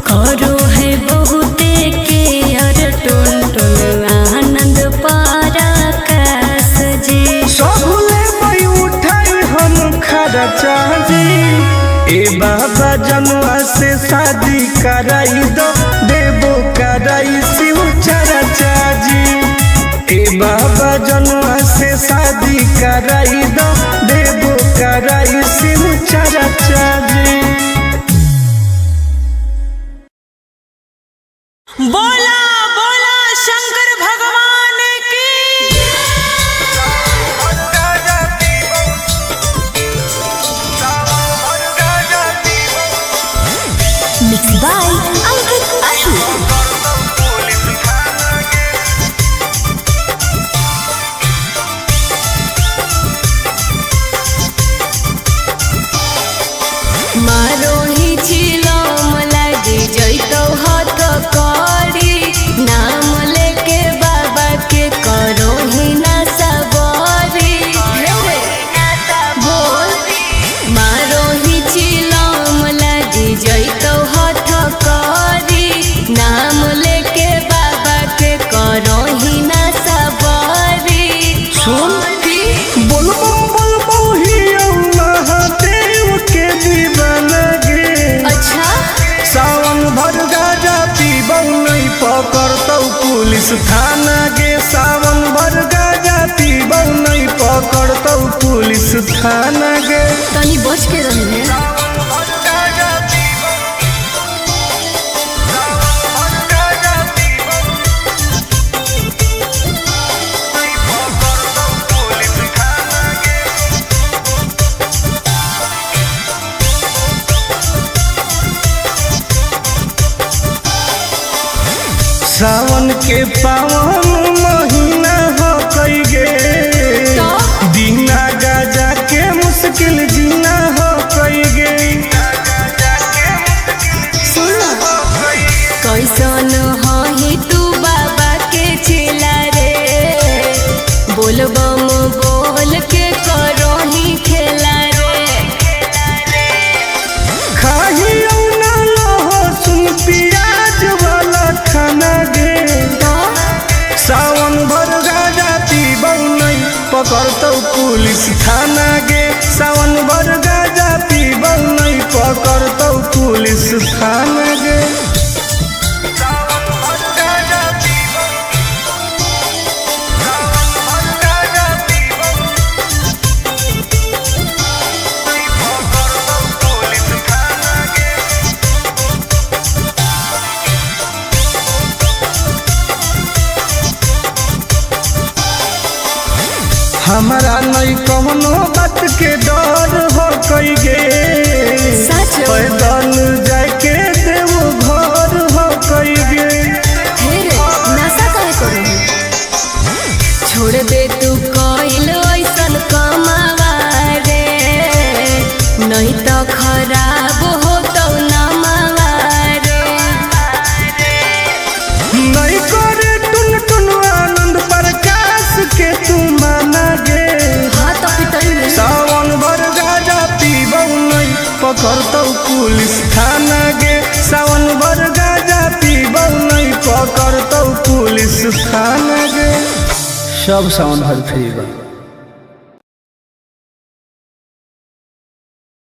Speaker 1: करो है बहुते के अर टुन टुन आनंद पराकाश जी।
Speaker 3: सबले बई उठाई हम खर्चा जी। ए बाबा जनुआ से शादी कराई दो, देवो कराई शिव चर्चा जी। ए बाबा जनुआ से शादी कराई दो, देवो कराई शिव चर्चा जी।
Speaker 4: बोला बोला शंकर भगवान की।
Speaker 1: Mixed by Ankit Ahu।
Speaker 3: थाना गे सावन भर गाजा पीबौ नहीं पकड़तौ पुलिस थाना गे।
Speaker 1: तनी बच के रही है।
Speaker 3: सावन के पावन महीना हो कई गे दीना गाजा के मुश्किल जीना हो कई गे।
Speaker 1: कैसन ही तू बाबा के चेला रे बोलबम बोल के करो ही खेला रे।
Speaker 3: खाही ना लो सुन पियाज वाला खाना गे सावन भर गाजा पीबौ नहीं पकड़तौ पुलिस थाना गे। सावन भर गाजा पीबौ नहीं पकड़तौ पुलिस थाना गे। हमारा नहीं कौनो बात के डर हो कई गे पैदल जाके देव घर हो कई गे।
Speaker 1: नशा काहे करू छोड़ दे तू कइल ऐसन कमावा रे नहीं तो खराब हो तो नमावा रे।
Speaker 3: नहीं करे टुन टुन आनंद प्रकाश के तू माना गे।
Speaker 1: हाँ तो पिटई
Speaker 3: सावन भर गाजा पीबौ नहीं पकड़तौ पुलिस थाना गे। सावन भर गाजा पीबौ नहीं पकड़तौ पुलिस थाना गे। सब सावन भर फ्री बा।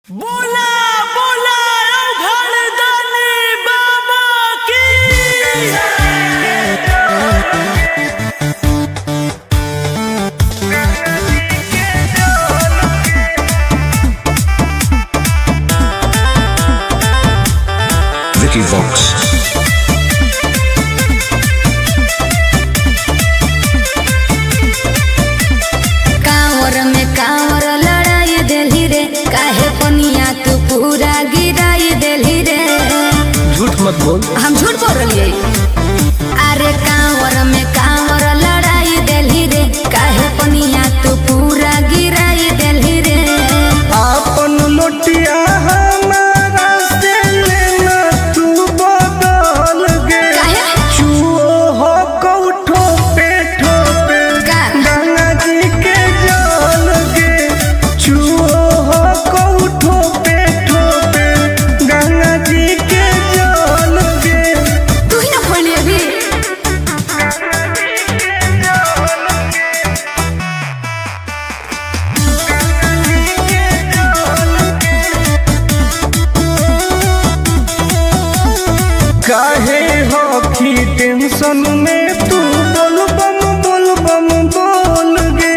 Speaker 4: बोला बोला घरदानी बाबा की।
Speaker 2: Vicky Vox.
Speaker 1: कांवर में कांवर लड़ाई देली रे काहे पनिया तू पूरा गिराई देली रे।
Speaker 3: झूठ मत बोल।
Speaker 1: हम झूठ बोल रही अरे कांवर में कांवर लड़ाई देली रे काहे पनिया तू पूरा गिराई देली रे।
Speaker 3: आपन लोटिया हमारा से लेना तू बदल गे। चुओ हो कौठो पे ठोपे गंगा जी के जल गे। चुओ हो कौठो पे ठोपे गंगा जी के जल गे।
Speaker 1: तू ही ना खोली अभी
Speaker 3: काहे हो की टेंशन में तू बोल बम बोल गे।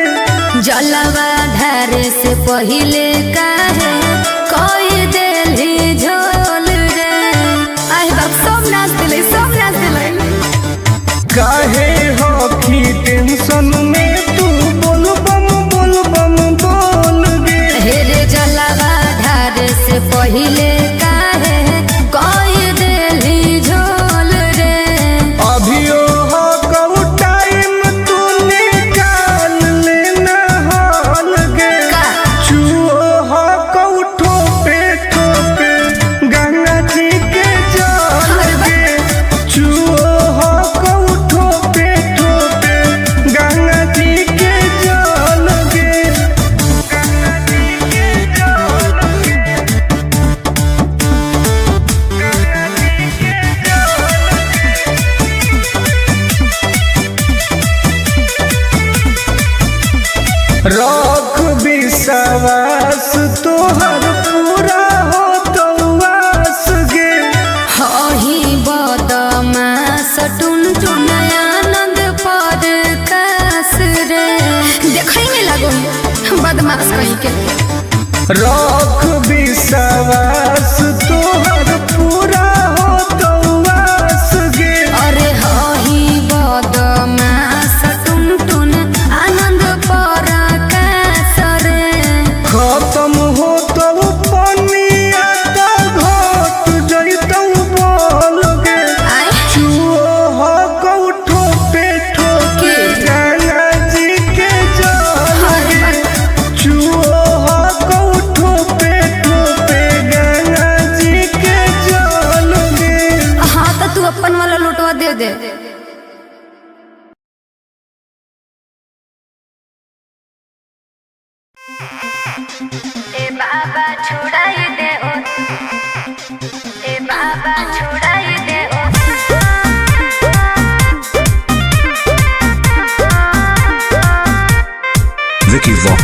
Speaker 1: जलवा धारे से पहिले काहे कोई देली झोल रे। आई बाप सब नाच दिले
Speaker 3: काहे हो की टेंशन में तू बोल बम बोल गे।
Speaker 1: हेरे जलवा धारे से पहिले काहे कोई देली झोल रे।
Speaker 3: अभियो हो कऊ टाइम तू निकाल लेना हॉल गे। चुओ हो कऊ ठोपे गंगा जी के जल गे। चुओ हो कऊ ठोपे गंगा जी के जल गे। रख विश्वास तोहर पूरा हो तो वास गे।
Speaker 1: हही बदमास टुन टुन आनंद बदमाश कहीं के।
Speaker 3: रख विश्वास तोहर पूरा हो तो आस गे।
Speaker 1: अरे हही बदमाश टुन टुन आनंद पराकाश रे।
Speaker 3: खत्म हो तो पनिया तो घट जइतौ बोल गे। चूहो को ठोपे ठोके गंगा जी के जल गे। चूहो को ठोपे ठोपे गंगा जी के जल गे।
Speaker 1: हाँ तो तू अपन वाला लुटवा दे दे। ए बाबा छुड़ाई दे ओ, ए बाबा छुड़ाई दे ओ।
Speaker 2: Vicky Vox.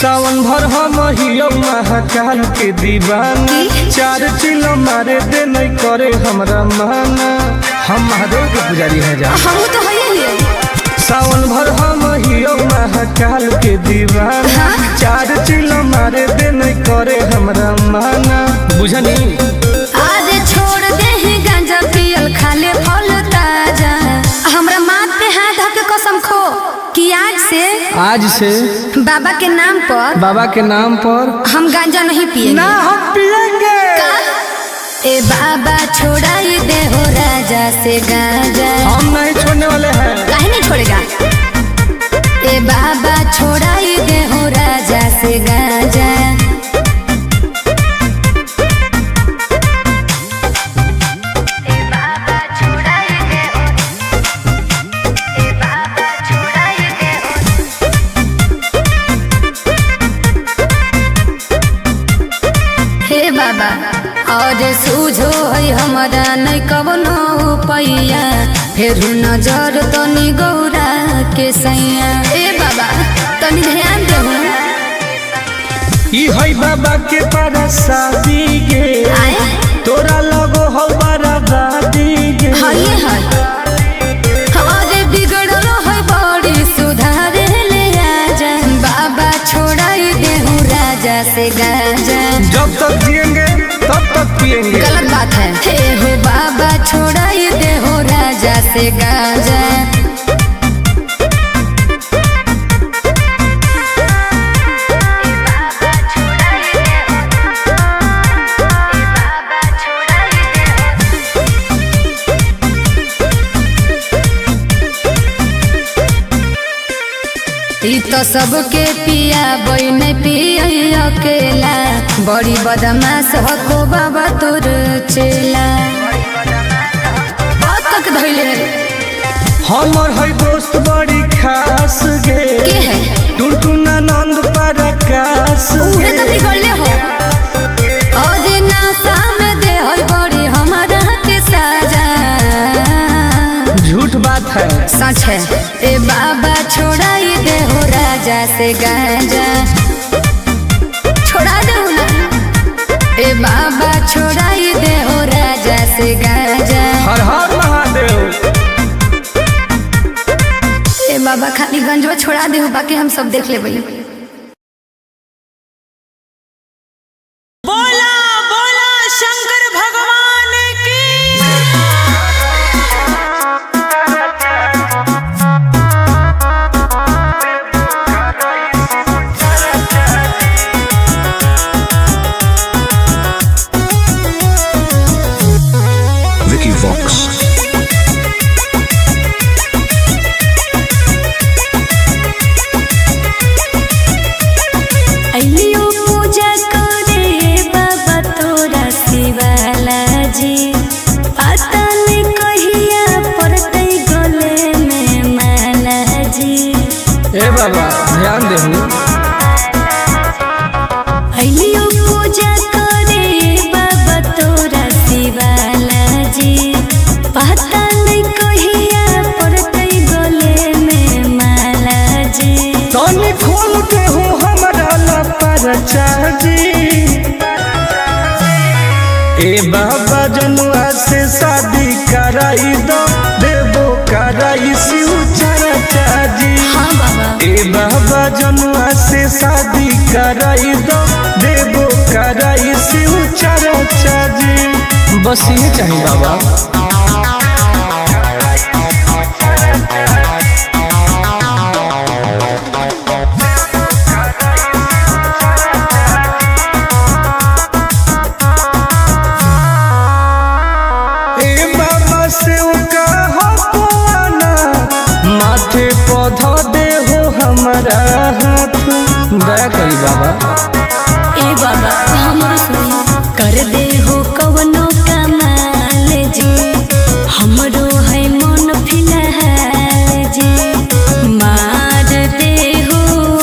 Speaker 3: सावन भर हम हियो महाकाल के दीवाना। चार चिलो मारे दे नहीं करे हमरा माना। हम महादेव के पुजारी हैं जा।
Speaker 1: हम तो है ही।
Speaker 3: सावन भर हम हियो महाकाल के दीवाना। चार चिलो मारे दे नहीं करे हमरा माना। बुझनी
Speaker 1: आज छोड़ दे ही गांजा पियल खाले फल ताजा। हमरा माथ पे हाथ धर के कसम खो कि आज से बाबा के नाम पर हम गांजा नहीं पिएंगे।
Speaker 3: ना हम पिएंगे।
Speaker 1: ए बाबा छोड़ाई दे हो राजा से गांजा।
Speaker 3: हम नहीं छोड़ने वाले हैं।
Speaker 1: काहे नहीं छोड़ेगा। ए बाबा छोड़ाई दे हो राजा से गांजा। बाबा और सूझो है हमारा नहीं कवनो पैया। फिर नजर तनी गौरा के सैया। ए बाबा तनी ध्यान दे।
Speaker 3: ई है बाबा के परसादी गे। तोरा लगो हो बराबादी गे।
Speaker 1: हाय हाय हमारे बिगड़ल है बड़ी सुधारे ले आजा। बाबा छोड़ाई दे हूँ राजा से गांजा।
Speaker 3: जब तक जिएंगे तब तक पिएंगे।
Speaker 1: गलत बात है। हे हो बाबा छोड़ाई दे हो राजा से गांजा। ई तो सबके पिया बई नहीं पिया अकेला। बड़ी बदमाश हो बाबा तोर चेला। बहुत तक धइले
Speaker 3: हमर है दोस्त बड़ी खास गे।
Speaker 1: के है
Speaker 3: टुनटुन आनंद पराकाश।
Speaker 1: उहे तो बिगड़ले हो। और नासा में दे है बड़ी हमारा के साजा।
Speaker 3: झूठ बात है।
Speaker 1: सच है। ए बाबा छोड़ाई दे हो राजा से गांजा। छोड़ा दे ना। ए बाबा छोड़ाई दे हो राजा से गांजा।
Speaker 3: हर हर महादेव।
Speaker 1: ए बाबा खाली गंजवा छोड़ा दे हो, बाकी हम सब देख लेबै।
Speaker 4: बोला बोला शंकर भगवान की।
Speaker 2: Vicky Vox.
Speaker 1: अइलियो पूजा करे बाबा तोरा शिवाला जी। पता नहीं कहिया पड़तै गले में माला जी।
Speaker 3: ए बाबा ध्यान देहु।
Speaker 1: अइलियो पूजा करे बाबा तोरा शिवाला जी। पता नहीं कहिया पड़तै गले में माला जी।
Speaker 3: तनी खोल के हो हमरा ला परचाजी। ए बाबा जनुआ से शादी का कराई दो देवो कराई शिव चर्चा जी।
Speaker 1: हाँ बाबा।
Speaker 3: ए बाबा जनुआ से शादी कराई दो देवो कराई शिव चर्चा जी। बस ये चाहिए बाबा। माथे पौधा दे हो हमारा हाथ दया करी बाबा।
Speaker 1: ए बाबा हमरो सुनी कर दे हो कवनो कमाल जी हमरो है मन फिलहाल जी मार दे हो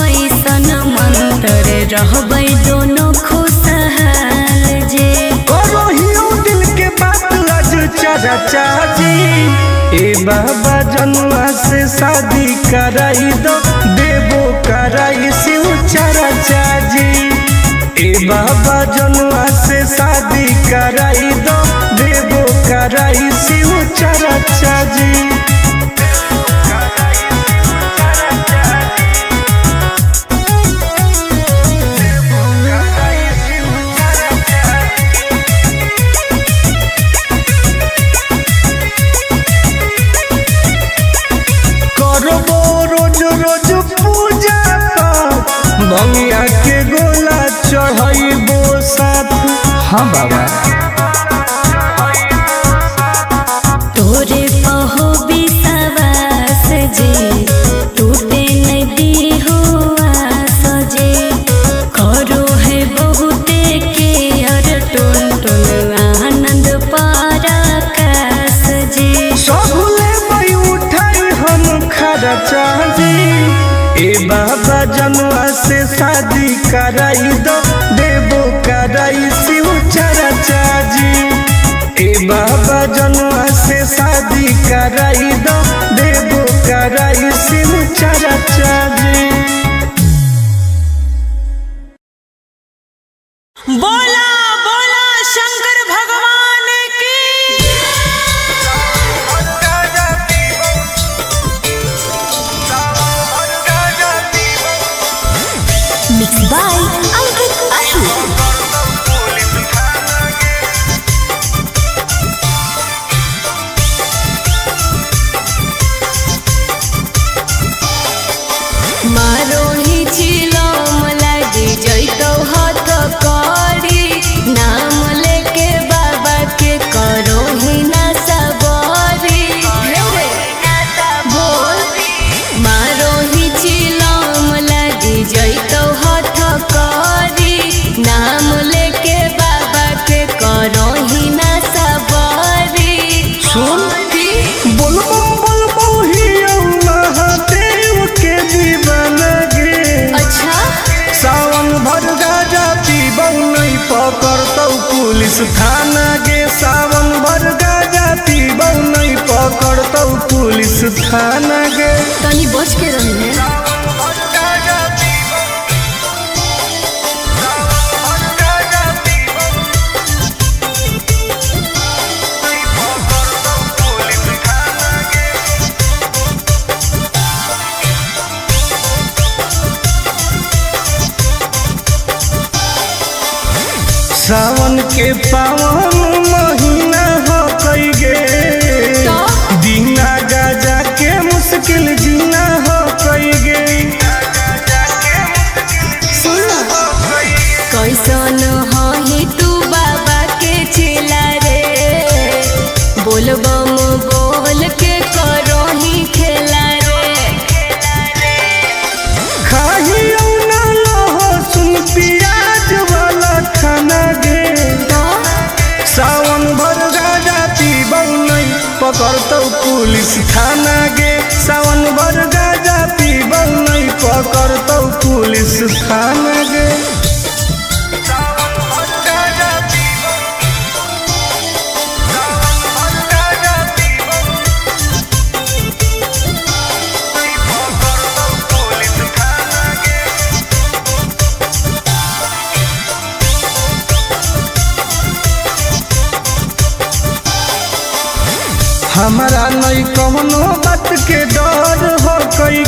Speaker 1: ऐसन मंत्र रहबै दोनों खुशहाल जी।
Speaker 3: करो हियो दिल के बात आज चर्चा जी। ए बाबा जनुआ से शादी कराई दो देवो कराई शिव चर्चा जी। ए बाबा जनुआ से शादी कराई दो देवो कराई शिव चर्चा जी। भंगिया के गोला चढ़ाइबो साथ। हाँ बाबा।
Speaker 1: तोरे पहो विश्वास जी टूटे नदी हो आस जी करो है बहुते के अर टुन टुन आनंद पराकाश जी।
Speaker 3: सबले मई उठाई हम खर्चा जी। ए बाबा जनुआ से शादी कराई दो देवो कराई शिव चर्चा जी। ए बाबा जनुआ से शादी कराई दो देवो कराई शिव चर्चा जी।
Speaker 4: बोला बोला शंकर भगवान की।
Speaker 1: Mix by Ankit Ashu. मारो ही चिलो मलाई जैतो हाथ करी नाम लेके बाबा के करो ही ना सबरी बोल मारो ही चिलो मलाई जैतो हाथ करी नाम लेके बाबा के करो ही ना सबरी।
Speaker 3: सुन बोलबो हियो महादेव के दीवाना गे।
Speaker 1: अच्छा
Speaker 3: सावन भर गाजा पीबौ नहीं पकड़तौ पुलिस थाना गे। सावन भर गाजा पीबौ नहीं पकड़तौ पुलिस थाना गे।
Speaker 1: तनी बच के रही है।
Speaker 3: सावन के पावन महीना हो कई गे दीना गाजा के मुश्किल जीना हो कई गे।
Speaker 1: कैसन हो ही तू बाबा के चेला रे बोलबम बोल के करो ही खेला रे।
Speaker 3: खाहियो ना लहो सुन प्याज वाला खाना गे। सावन भर गाजा पीबौ नहीं पकड़तौ पुलिस थाना गे। सावन भर गाजा पीबौ नहीं पकड़तौ पुलिस थाना गे। हमारा नहीं कौनो बात के डर हो कई